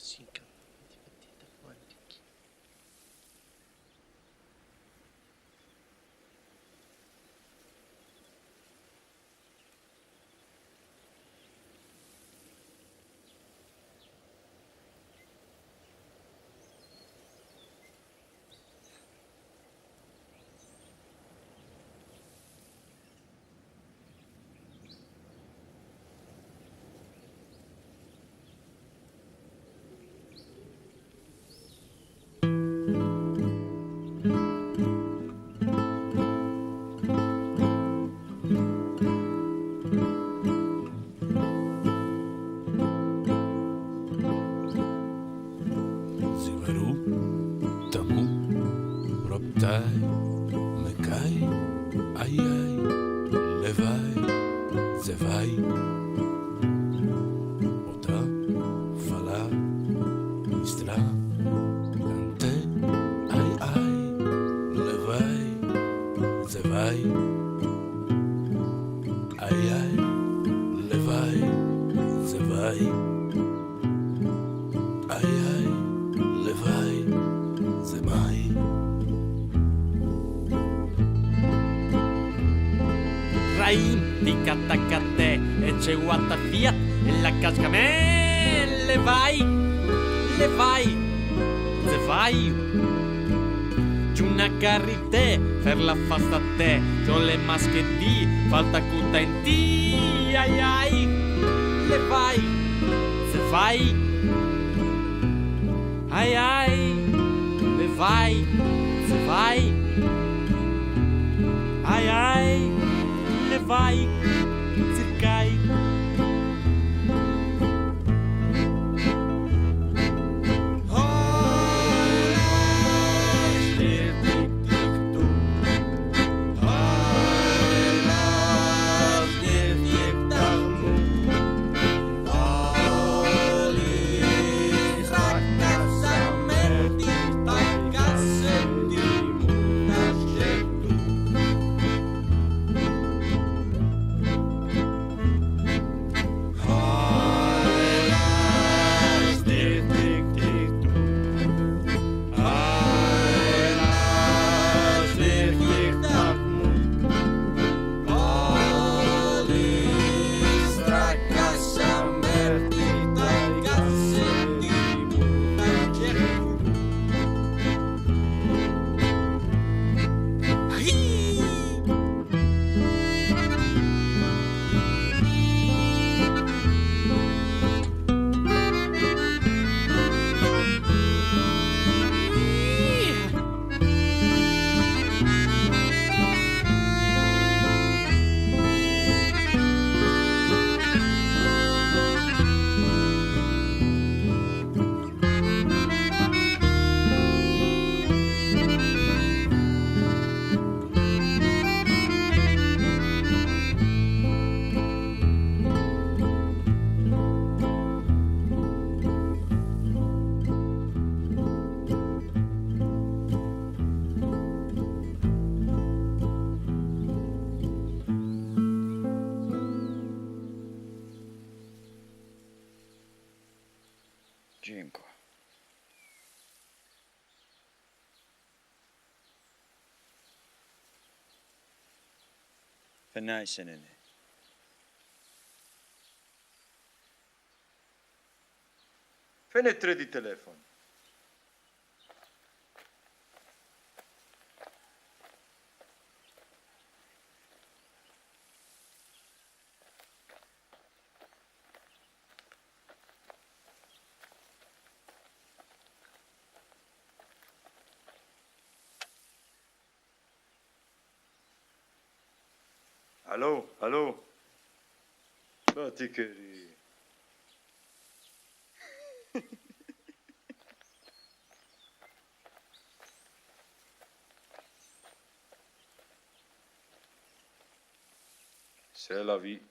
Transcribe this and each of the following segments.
Cinca. Divertida, fônica aqui. Zimeru, tamu, proptai, mekai, ai ai, levai, zevai, ota, fala, mistra, ante, ai ai, levai, zevai, ai ai, levai, zevai. Ai ai, levai, zemai. Rain di catacate e c'è guata fiat e la casca me le vai, se vai. C'è una carrite per la fasta te, c'ho le masche di falta cuta in ti, ai ai, le vai, se vai. Ai ai, le vai, se vai. Ai ai, le vai, circai. Cinque. Fennai senene. Fene tre di telefono. Allo, allo. Batti che ri. C'est la vie.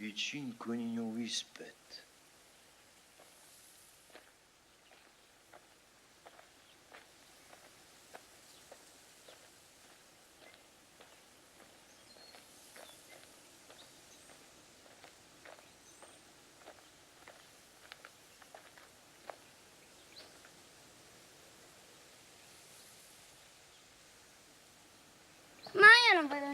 I cinque nino wispet. Ma io non vedo